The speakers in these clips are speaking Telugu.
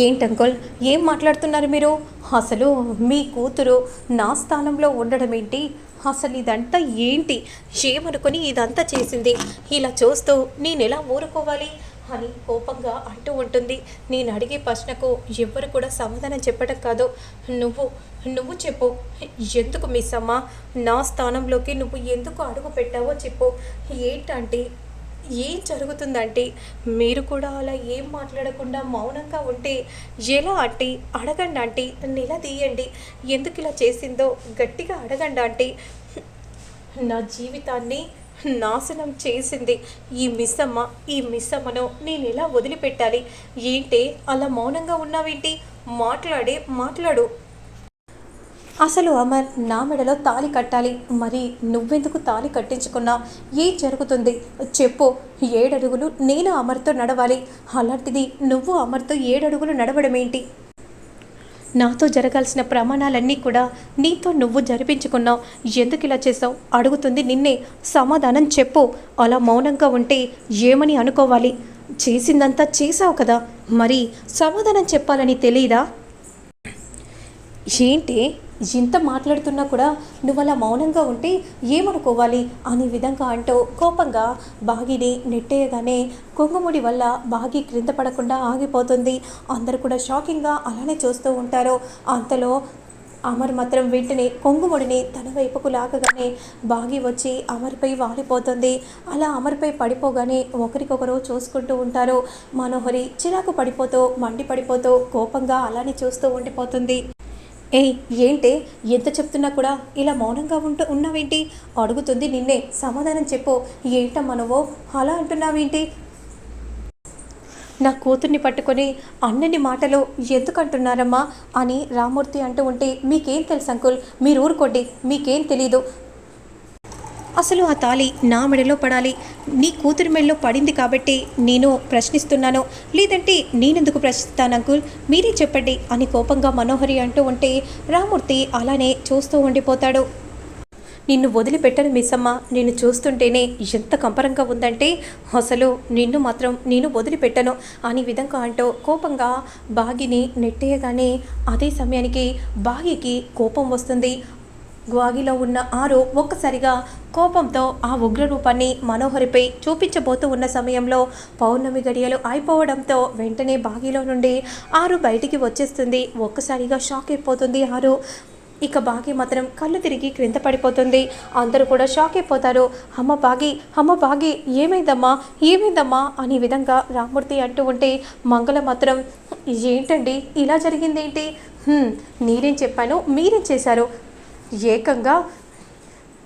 ఏంటంకుల్, ఏం మాట్లాడుతున్నారు మీరు? అసలు మీ కూతురు నా స్థానంలో ఉండడం ఏంటి? అసలు ఇదంతా ఏంటి? ఏమనుకొని ఇదంతా చేసింది? ఇలా చూస్తూ నేనెలా ఊరుకోవాలి అని కోపంగా అంటూ ఉంటుంది. నేను అడిగే ప్రశ్నకు ఎవ్వరు కూడా సమాధానం చెప్పడం కాదు. నువ్వు నువ్వు చెప్పు. ఎందుకు మిస్ అమ్మ నా స్థానంలోకి నువ్వు ఎందుకు అడుగు పెట్టావో చెప్పు. ఏంటంటే ఏం జరుగుతుందంటే మీరు కూడా అలా ఏం మాట్లాడకుండా మౌనంగా ఉంటే ఎలా అంటే అడగండి అంటే నిలదీయండి. ఎందుకు ఇలా చేసిందో గట్టిగా అడగండి అంటే నా జీవితాన్ని నాశనం చేసింది ఈ మిస్ అమ్మను నేను ఎలా వదిలిపెట్టాలి? ఏంటి అలా మౌనంగా ఉన్నావేంటి? మాట్లాడు. అసలు అమర్ నా మెడలో తాళి కట్టాలి. మరి నువ్వెందుకు తాళి కట్టించుకున్నావు? ఏం జరుగుతుంది చెప్పు. 7 అడుగులు నేను అమర్తో నడవాలి. అలాంటిది నువ్వు అమర్తో 7 అడుగులు నడవడం ఏంటి? నాతో జరగాల్సిన ప్రమాణాలన్నీ కూడా నీతో నువ్వు జరిపించుకున్నావు. ఎందుకు ఇలా చేసావు? అడుగుతుంది నిన్నే. సమాధానం చెప్పు. అలా మౌనంగా ఉంటే ఏమని అనుకోవాలి? చేసిందంతా చేసావు కదా, మరి సమాధానం చెప్పాలని తెలియదా? ఏంటి ఇంత మాట్లాడుతున్నా కూడా నువ్వు అలా మౌనంగా ఉంటే ఏమనుకోవాలి అనే విధంగా అంటూ కోపంగా బాగిని నెట్టేయగానే కొంగుముడి వల్ల బాగి క్రింద పడకుండా ఆగిపోతుంది. అందరూ కూడా షాకింగ్గా అలానే చూస్తూ ఉంటారు. అంతలో అమర్ మాత్రం వెంటనే కొంగుముడిని తన వైపుకు లాగగానే బాగి వచ్చి అమర్పై వాలిపోతుంది. అలా అమర్పై పడిపోగానే ఒకరికొకరు చూసుకుంటూ ఉంటారు. మనోహరి చిరాకు పడిపోతూ మండిపడిపోతూ కోపంగా అలానే చూస్తూ ఉండిపోతుంది. ఏయ్ ఏంటి ఎంత చెప్తున్నా కూడా ఇలా మౌనంగా ఉన్నావేంటి? అడుగుతుంది నిన్నే. సమాధానం చెప్పు. ఏంటమ్మా నువ్వు అలా అంటున్నావేంటి? నా కూతుర్ని పట్టుకొని అన్నని మాటలు ఎందుకు అంటున్నారమ్మా అని రామూర్తి అంటూ ఉంటే మీకేం తెలుసు అంకుల్, మీరు ఊరుకోండి, మీకేం తెలీదు. అసలు ఆ తాళి నా మెడలో పడాలి. నీ కూతురి మెడలో పడింది కాబట్టి నేను ప్రశ్నిస్తున్నాను. లేదంటే నేనెందుకు ప్రశ్నిస్తాను అంకుల్, మీరే చెప్పండి అని కోపంగా మనోహరి అంటూ ఉంటే రామూర్తి అలానే చూస్తూ ఉండిపోతాడు. నిన్ను వదిలిపెట్టను మిస్ అమ్మ. నేను చూస్తుంటేనే ఎంత కంపరంగా ఉందంటే అసలు నిన్ను మాత్రం నేను వదిలిపెట్టను అని విధంగా అంటూ కోపంగా బాగిని నెట్టేయగానే అదే సమయానికి బాగికి కోపం వస్తుంది. గ్వాగిలో ఉన్న ఆరు ఒక్కసారిగా కోపంతో ఆ ఉగ్రరూపాన్ని మనోహరిపై చూపించబోతూ ఉన్న సమయంలో పౌర్ణమి గడియలు అయిపోవడంతో వెంటనే బాగిలో నుండి ఆరు బయటికి వచ్చేస్తుంది. ఒక్కసారిగా షాక్ అయిపోతుంది ఆరు. ఇక బాగి మాత్రం కళ్ళు తిరిగి క్రింద పడిపోతుంది. అందరూ కూడా షాక్ అయిపోతారు. అమ్మ బాగి ఏమైందమ్మా అనే విధంగా రామూర్తి అంటూ ఉంటే మంగళ మాత్రం ఏంటండి ఇలా జరిగిందేంటి? నేనేం చెప్పాను, మీరేం చేశారు? ఏకంగా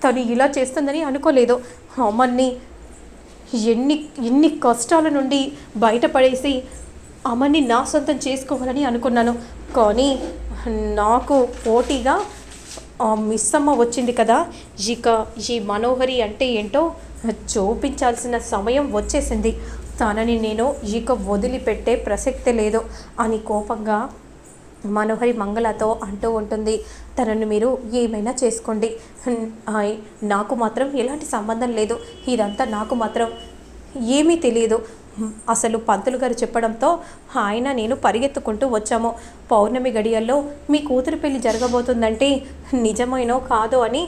తను ఇలా చేస్తుందని అనుకోలేదు. అమ్మని ఎన్ని కష్టాల నుండి బయటపడేసి అమ్మని నా సొంతం చేసుకోవాలని అనుకున్నాను. కానీ నాకు పోటీగా మిస్ అమ్మ వచ్చింది కదా. ఇక ఈ మనోహరి అంటే ఏంటో చూపించాల్సిన సమయం వచ్చేసింది. తనని నేను ఇక వదిలిపెట్టే ప్రసక్తే లేదు అని కోపంగా మనోహరి మంగళతో అంటూ ఉంటుంది. తనను మీరు ఏమైనా చేసుకోండి, నాకు మాత్రం ఎలాంటి సంబంధం లేదు. ఇదంతా నాకు మాత్రం ఏమీ తెలియదు. అసలు పంతులు గారు చెప్పడంతో ఆయన నేను పరిగెత్తుకుంటూ వచ్చాము. పౌర్ణమి గడియల్లో మీ కూతురు పెళ్లి జరగబోతుందంటే నిజమైనో కాదో అని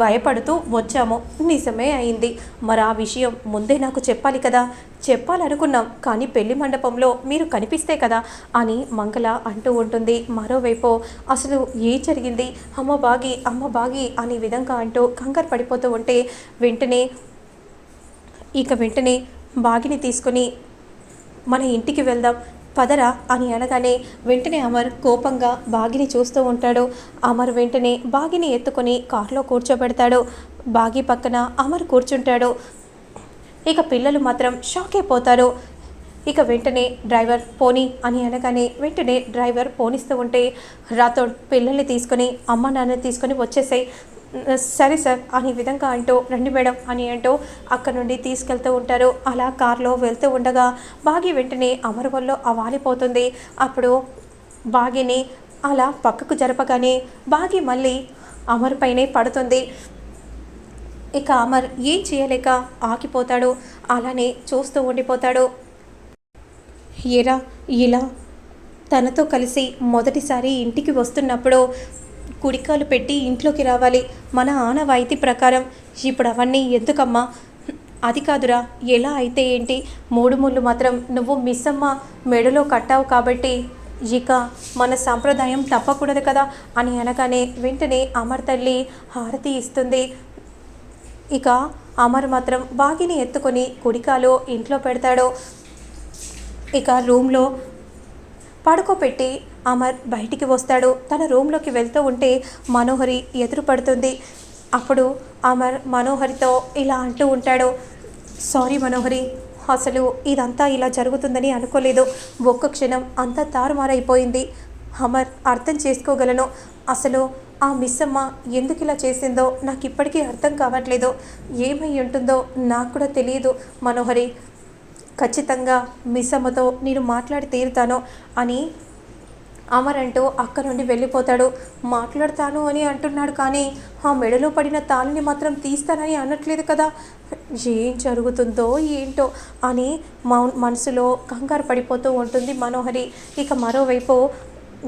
భయపడుతూ వచ్చాము. నిజమే అయింది. మరి ఆ విషయం ముందే నాకు చెప్పాలి కదా. చెప్పాలనుకున్నాం, కానీ పెళ్లి మండపంలో మీరు కనిపిస్తే కదా అని మంగళ అంటూ ఉంటుంది. మరోవైపు అసలు ఏం జరిగింది? అమ్మ బాగి అనే విధంగా అంటూ కంగారు పడిపోతూ ఉంటే వెంటనే బాగిని తీసుకుని మన ఇంటికి వెళ్దాం పదరా అని అనగానే వెంటనే అమర్ కోపంగా బాగిని చూస్తూ ఉంటాడు. అమర్ వెంటనే బాగిని ఎత్తుకొని కారులో కూర్చోబెడతాడు. బాగి పక్కన అమర్ కూర్చుంటాడు. ఇక పిల్లలు మాత్రం షాక్ అయిపోతారు. ఇక వెంటనే డ్రైవర్ పోనీ అని అనగానే వెంటనే డ్రైవర్ పోనిస్తూ ఉంటే రాథోడ్ పిల్లల్ని తీసుకొని అమ్మ నాన్నని తీసుకొని వచ్చేసాయి. సరే సార్ అనే విధంగా అంటూ రండి మేడం అని అంటూ అక్కడ నుండి తీసుకెళ్తూ ఉంటారు. అలా కారులో వెళ్తూ ఉండగా బాగి వెంటనే అమర్ వల్ల వాలిపోతుంది. అప్పుడు బాగిని అలా పక్కకు జరపగానే బాగి మళ్ళీ అమర్ పైనే పడుతుంది. ఇక అమర్ ఏం చేయలేక ఆగిపోతాడు. అలానే చూస్తూ ఉండిపోతాడు. ఇలా తనతో కలిసి మొదటిసారి ఇంటికి వస్తున్నప్పుడు కుడికాలు పెట్టి ఇంట్లోకి రావాలి, మన ఆనవాయితీ ప్రకారం. ఇప్పుడు అవన్నీ ఎందుకమ్మా? అది కాదురా, ఎలా అయితే ఏంటి, 3 ముళ్ళు మాత్రం నువ్వు మిస్సమ్మ మెడలో కట్టావు కాబట్టి ఇక మన సాంప్రదాయం తప్పకూడదు కదా అని అనగానే వెంటనే అమర్ తల్లి హారతి ఇస్తుంది. ఇక అమర్ మాత్రం బాగిని ఎత్తుకొని కుడికాలు ఇంట్లో పెడతాడు. ఇక రూమ్లో పడుకోపెట్టి అమర్ బయటికి వస్తాడు. తన రూమ్లోకి వెళ్తూ ఉంటే మనోహరి ఎదురు పడుతుంది. అప్పుడు అమర్ మనోహరితో ఇలా అంటూ ఉంటాడు, సారీ మనోహరి, అసలు ఇదంతా ఇలా జరుగుతుందని అనుకోలేదు. ఒక్క క్షణం అంతా తారుమారైపోయింది. అమర్, అర్థం చేసుకోగలను. అసలు ఆ మిస్సమ్మ ఎందుకు ఇలా చేసిందో నాకు ఇప్పటికీ అర్థం కావట్లేదు. ఏమై ఉంటుందో నాకు కూడా తెలియదు మనోహరి. ఖచ్చితంగా మిస్సమ్మతో నేను మాట్లాడి తీరుతాను అని అమర్ అంటూ అక్క నుండి వెళ్ళిపోతాడు. మాట్లాడతాను అని అంటున్నాడు కానీ ఆ మెడలో పడిన తాళిని మాత్రం తీస్తానని అనట్లేదు కదా. ఏం జరుగుతుందో ఏంటో అని మనసులో కంగారు పడిపోతూ ఉంటుంది మనోహరి. ఇక మరోవైపు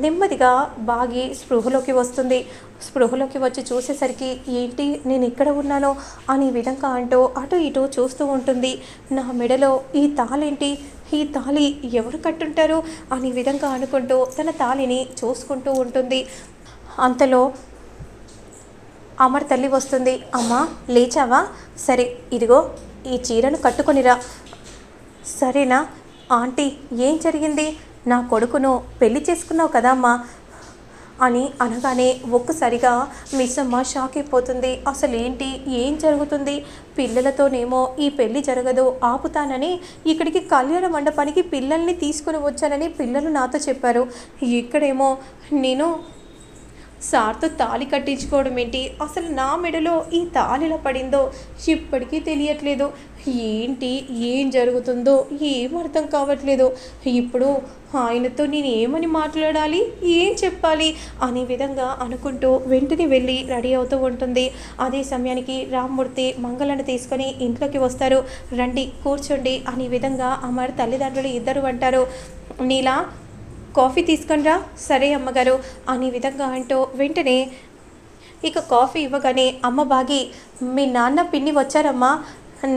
నెమ్మదిగా బాగి స్పృహలోకి వస్తుంది. స్పృహలోకి వచ్చి చూసేసరికి ఏంటి నేను ఇక్కడ ఉన్నానో అనే విధంగా అంటూ అటు ఇటు చూస్తూ ఉంటుంది. నా మెడలో ఈ తాళేంటి, ఈ తాళి ఎవరు కట్టుంటారు అనే విధంగా అనుకుంటూ తన తాళిని చూసుకుంటూ ఉంటుంది. అంతలో అమర్ తల్లి వస్తుంది. అమ్మా లేచావా? సరే ఇదిగో ఈ చీరను కట్టుకొనిరా. సరేనా ఆంటీ, ఏం జరిగింది? నా కొడుకును పెళ్లి చేసుకున్నావు కదా అమ్మా అని అనగానే ఒక్కసారిగా మిస్సమ్మ షాక్ అయిపోతుంది. అసలు ఏంటి, ఏం జరుగుతుంది? పిల్లలతోనేమో ఈ పెళ్లి జరగదు ఆపుతానని ఇక్కడికి కళ్యాణ మండపానికి పిల్లల్ని తీసుకుని వచ్చానని పిల్లలు నాతో చెప్పారు. ఇక్కడేమో నేను సార్తో తాళి కట్టించుకోవడం ఏంటి, అసలు నా మెడలో ఈ తాళిలా పడిందో ఇప్పటికీ తెలియట్లేదు. ఏంటి, ఏం జరుగుతుందో ఏం అర్థం కావట్లేదు. ఇప్పుడు ఆయనతో నేను ఏమని మాట్లాడాలి, ఏం చెప్పాలి అనే విధంగా అనుకుంటూ వెంటనే వెళ్ళి రెడీ అవుతూ ఉంటుంది. అదే సమయానికి రామ్మూర్తి మంగళను తీసుకొని ఇంట్లోకి వస్తారు. రండి కూర్చోండి అనే విధంగా అమర్ తల్లిదండ్రులు ఇద్దరు అంటారు. నీలా కాఫీ తీసుకొనిరా. సరే అమ్మగారు అనే విధంగా అంటూ వెంటనే ఇక కాఫీ ఇవ్వగానే అమ్మ బాగి, మీ నాన్న పిన్ని వచ్చారమ్మా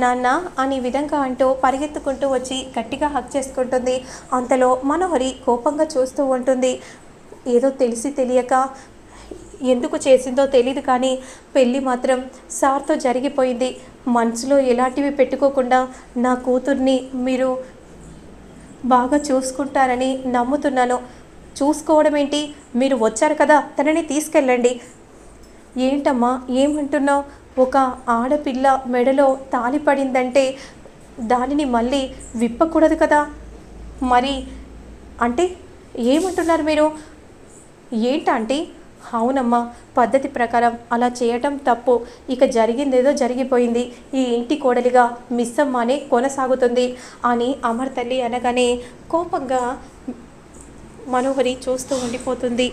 నాన్న అనే విధంగా అంటూ పరిగెత్తుకుంటూ వచ్చి గట్టిగా హక్ చేసుకుంటుంది. అంతలో మనోహరి కోపంగా చూస్తూ ఉంటుంది. ఏదో తెలిసి తెలియక ఎందుకు చేసిందో తెలీదు కానీ పెళ్ళి మాత్రం సార్తో జరిగిపోయింది. మనసులో ఎలాంటివి పెట్టుకోకుండా నా కూతుర్ని మీరు బాగా చూసుకుంటారని నమ్ముతున్నాను. చూసుకోవడం ఏంటి, మీరు వచ్చారు కదా తనని తీసుకెళ్ళండి. ఏంటమ్మా ఏమంటున్నావు? ఒక ఆడపిల్ల మెడలో తాళి పడిందంటే దానిని మళ్ళీ విప్పకూడదు కదా. మరి అంటే ఏమంటున్నారు మీరు? ఏంటంటే అవునమ్మా, పద్ధతి ప్రకారం అలా చేయటం తప్పు. ఇక జరిగిందేదో జరిగిపోయింది. ఈ ఇంటి కోడలిగా మిస్సమ్మనే కొనసాగుతుంది అని అమర్ తల్లి అనగానే కోపంగా మనోహరి చూస్తూ ఉండిపోతుంది.